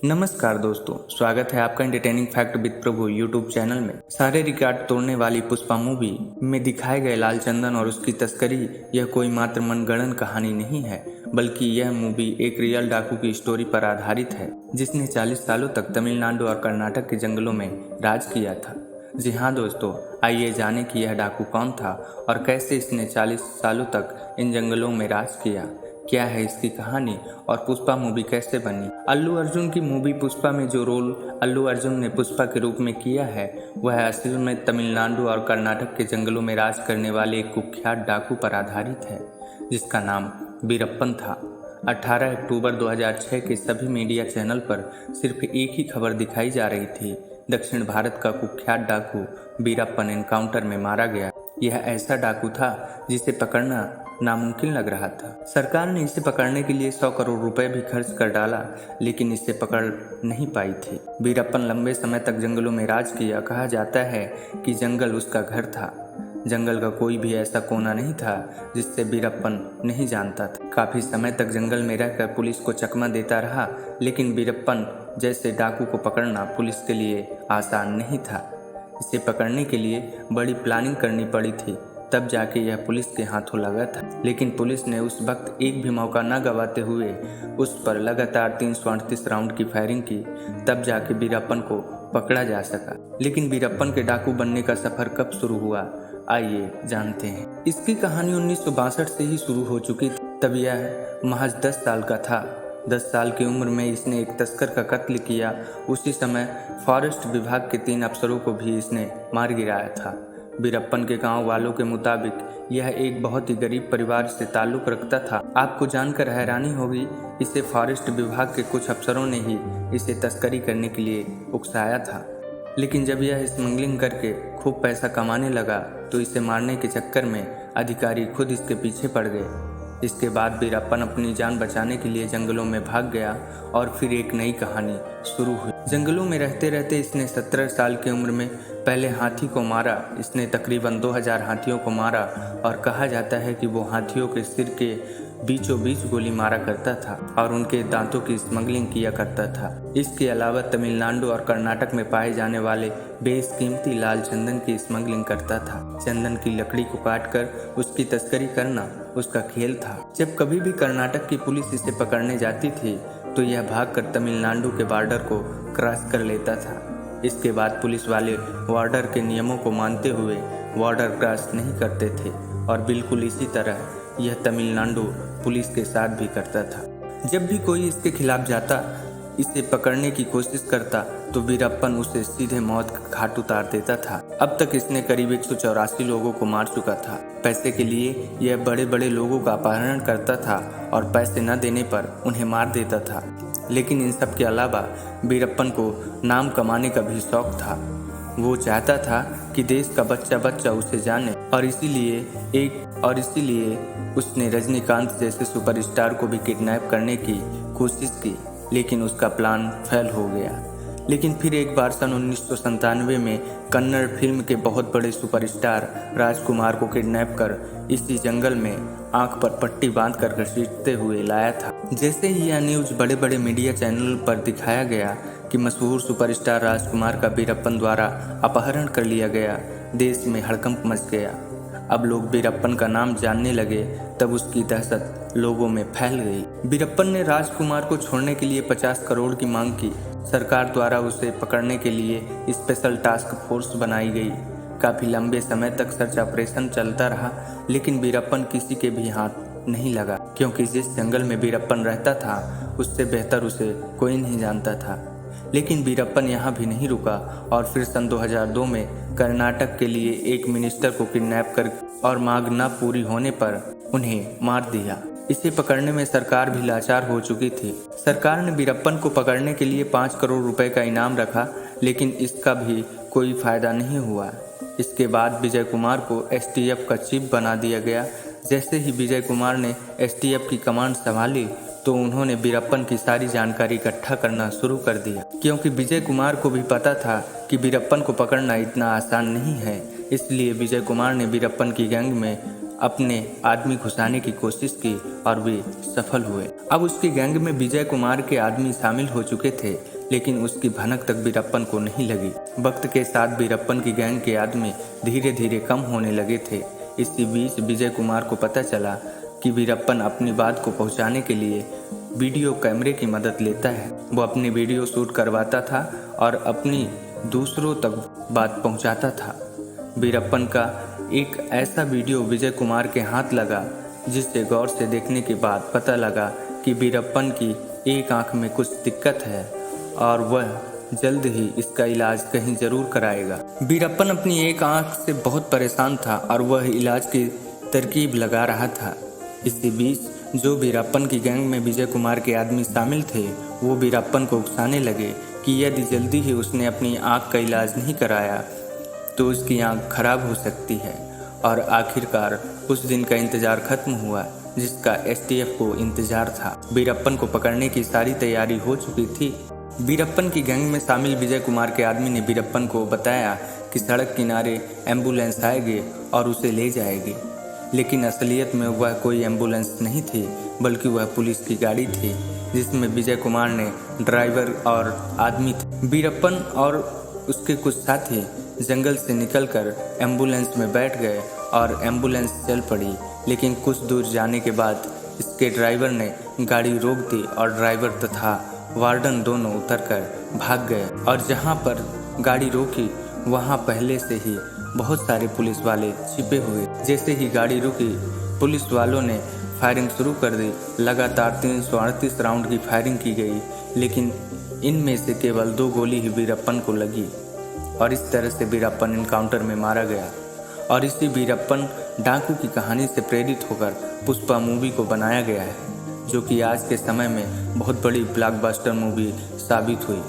नमस्कार दोस्तों, स्वागत है आपका entertaining fact with Prabhu YouTube channel में। सारे रिकॉर्ड तोड़ने वाली पुष्पा मूवी में दिखाए गए लाल चंदन और उसकी तस्करी यह कोई मात्र मनगढ़ंत कहानी नहीं है, बल्कि यह मूवी एक रियल डाकू की स्टोरी पर आधारित है जिसने 40 सालों तक तमिलनाडु और कर्नाटक के जंगलों में राज किया था। जी हाँ दोस्तों, आइए जाने कि यह डाकू कौन था और कैसे इसने 40 सालों तक इन जंगलों में राज किया। क्या है इसकी कहानी और पुष्पा मूवी कैसे बनी। अल्लू अर्जुन की मूवी पुष्पा में जो रोल अल्लू अर्जुन ने पुष्पा के रूप में किया है वह असल में तमिलनाडु और कर्नाटक के जंगलों में राज करने वाले एक कुख्यात डाकू पर आधारित है जिसका नाम वीरप्पन था। 18 अक्टूबर 2006 के सभी मीडिया चैनल पर सिर्फ एक ही खबर दिखाई जा रही थी। दक्षिण भारत का कुख्यात डाकू वीरप्पन एनकाउंटर में मारा गया। यह ऐसा डाकू था जिसे पकड़ना नामुमकिन लग रहा था। सरकार ने इसे पकड़ने के लिए 100 करोड़ रुपए भी खर्च कर डाला, लेकिन इसे पकड़ नहीं पाई थी। वीरप्पन लंबे समय तक जंगलों में राज किया। कहा जाता है कि जंगल उसका घर था। जंगल का कोई भी ऐसा कोना नहीं था जिससे वीरप्पन नहीं जानता था। काफी समय तक जंगल में रहकर पुलिस को चकमा देता रहा, लेकिन वीरप्पन जैसे डाकू को पकड़ना पुलिस के लिए आसान नहीं था। इसे पकड़ने के लिए बड़ी प्लानिंग करनी पड़ी थी, तब जाके यह पुलिस के हाथों लगा था। लेकिन पुलिस ने उस वक्त एक भी मौका न गंवाते हुए उस पर लगातार 338 राउंड की फायरिंग की, तब जाके वीरप्पन को पकड़ा जा सका। लेकिन वीरप्पन के डाकू बनने का सफर कब शुरू हुआ, आइए जानते हैं। इसकी कहानी 1962 से ही शुरू हो चुकी थी। तब यह महज 10 साल का था। 10 साल की उम्र में इसने एक तस्कर का कत्ल किया। उसी समय फॉरेस्ट विभाग के 3 अफसरों को भी इसने मार गिराया था। वीरप्पन के गांव वालों के मुताबिक यह एक बहुत ही गरीब परिवार से ताल्लुक रखता था। आपको जानकर हैरानी होगी, इसे फॉरेस्ट विभाग के कुछ अफसरों ने ही इसे तस्करी करने के लिए उकसाया था। लेकिन जब यह स्मगलिंग करके खूब पैसा कमाने लगा तो इसे मारने के चक्कर में अधिकारी खुद इसके पीछे पड़ गए। इसके बाद वीरप्पन अपनी जान बचाने के लिए जंगलों में भाग गया और फिर एक नई कहानी शुरू हुई। जंगलों में रहते रहते इसने 17 साल की उम्र में पहले हाथी को मारा। इसने तकरीबन 2000 हाथियों को मारा और कहा जाता है कि वो हाथियों के सिर के बीचों बीच गोली मारा करता था और उनके दांतों की स्मगलिंग किया करता था। इसके अलावा तमिलनाडु और कर्नाटक में पाए जाने वाले बेशकीमती लाल चंदन की स्मगलिंग करता था। चंदन की लकड़ी को काटकर उसकी तस्करी करना उसका खेल था। जब कभी भी कर्नाटक की पुलिस इसे पकड़ने जाती थी तो यह भागकर तमिलनाडु के बॉर्डर को क्रॉस कर लेता था। इसके बाद पुलिस वाले बॉर्डर के नियमों को मानते हुए बॉर्डर क्रॉस नहीं करते थे और बिल्कुल इसी तरह यह तमिलनाडु पुलिस के साथ भी करता था। जब भी कोई इसके खिलाफ जाता, इसे पकड़ने की कोशिश करता तो वीरप्पन उसे सीधे मौत का घाट उतार देता था। अब तक इसने करीब 184 लोगों को मार चुका था। पैसे के लिए यह बड़े बड़े लोगों का अपहरण करता था और पैसे न देने पर उन्हें मार देता था। लेकिन इन सब के अलावा वीरप्पन को नाम कमाने का भी शौक था। वो चाहता था कि देश का बच्चा बच्चा उसे जाने और इसीलिए उसने रजनीकांत जैसे सुपरस्टार को भी किडनैप करने की कोशिश की, लेकिन उसका प्लान फेल हो गया। लेकिन फिर एक बार सन 1997 में कन्नड़ फिल्म के बहुत बड़े सुपरस्टार राजकुमार को किडनैप कर इसी जंगल में आंख पर पट्टी बांध कर घसीटते हुए लाया था। जैसे ही यह न्यूज बड़े बड़े मीडिया चैनल पर दिखाया गया कि मशहूर सुपरस्टार राजकुमार का वीरप्पन द्वारा अपहरण कर लिया गया, देश में हड़कंप मच गया। अब लोग वीरप्पन का नाम जानने लगे, तब उसकी दहशत लोगों में फैल गई। वीरप्पन ने राजकुमार को छोड़ने के लिए 50 करोड़ की मांग की। सरकार द्वारा उसे पकड़ने के लिए स्पेशल टास्क फोर्स बनाई गई। काफी लंबे समय तक सर्च ऑपरेशन चलता रहा, लेकिन वीरप्पन किसी के भी हाथ नहीं लगा, क्योंकि जिस जंगल में वीरप्पन रहता था उससे बेहतर उसे कोई नहीं जानता था। लेकिन वीरप्पन यहाँ भी नहीं रुका और फिर सन 2002 में कर्नाटक के लिए एक मिनिस्टर को किडनैप कर और मांग न पूरी होने पर उन्हें मार दिया। इसे पकड़ने में सरकार भी लाचार हो चुकी थी। सरकार ने वीरप्पन को पकड़ने के लिए 5 करोड़ रुपए का इनाम रखा, लेकिन इसका भी कोई फायदा नहीं हुआ। इसके बाद विजय कुमार को एसटीएफ का चीफ बना दिया गया। जैसे ही विजय कुमार ने एसटीएफ की कमांड संभाली तो उन्होंने वीरप्पन की सारी जानकारी इकट्ठा करना शुरू कर दिया, क्योंकि विजय कुमार को भी पता था कि वीरप्पन को पकड़ना इतना आसान नहीं है। इसलिए विजय कुमार ने वीरप्पन की गैंग में अपने आदमी घुसाने की कोशिश की और वे सफल हुए। अब उसकी गैंग में विजय कुमार के आदमी शामिल हो चुके थे, लेकिन उसकी भनक तक वीरप्पन को नहीं लगी। वक्त के साथ वीरप्पन की गैंग के आदमी धीरे धीरे कम होने लगे थे। इसी बीच विजय कुमार को पता चला कि वीरप्पन अपनी बात को पहुंचाने के लिए वीडियो कैमरे की मदद लेता है। वो अपनी वीडियो शूट करवाता था और अपनी दूसरों तक बात पहुंचाता था। वीरप्पन का एक ऐसा वीडियो विजय कुमार के हाथ लगा, जिसे गौर से देखने के बाद पता लगा कि वीरप्पन की एक आंख में कुछ दिक्कत है और वह जल्द ही इसका इलाज कहीं जरूर कराएगा। वीरप्पन अपनी एक आंख से बहुत परेशान था और वह इलाज की तरकीब लगा रहा था। इसी बीच जो वीरप्पन की गैंग में विजय कुमार के आदमी शामिल थे, वो वीरप्पन को उकसाने लगे कि यदि जल्दी ही उसने अपनी आंख का इलाज नहीं कराया तो उसकी आंख खराब हो सकती है। और आखिरकार उस दिन का इंतजार खत्म हुआ जिसका एसटीएफ को इंतजार था। वीरप्पन को पकड़ने की सारी तैयारी हो चुकी थी। वीरप्पन की गैंग में शामिल विजय कुमार के आदमी ने वीरप्पन को बताया कि सड़क किनारे एम्बुलेंस आएगी और उसे ले जाएगी, लेकिन असलियत में वह कोई एम्बुलेंस नहीं थी, बल्कि वह पुलिस की गाड़ी थी जिसमें विजय कुमार ने ड्राइवर और आदमी थे। वीरप्पन और उसके कुछ साथी जंगल से निकलकर एम्बुलेंस में बैठ गए और एम्बुलेंस चल पड़ी, लेकिन कुछ दूर जाने के बाद इसके ड्राइवर ने गाड़ी रोक दी और ड्राइवर तथा वार्डन दोनों उतरकर भाग गए। और जहां पर गाड़ी रोकी वहां पहले से ही बहुत सारे पुलिस वाले छिपे हुए। जैसे ही गाड़ी रुकी, पुलिस वालों ने फायरिंग शुरू कर दी। लगातार 338 राउंड की फायरिंग की गई, लेकिन इनमें से केवल 2 गोली ही वीरप्पन को लगी और इस तरह से वीरप्पन एनकाउंटर में मारा गया। और इसी वीरप्पन डाकू की कहानी से प्रेरित होकर पुष्पा मूवी को बनाया गया है, जो कि आज के समय में बहुत बड़ी ब्लॉकबस्टर मूवी साबित हुई।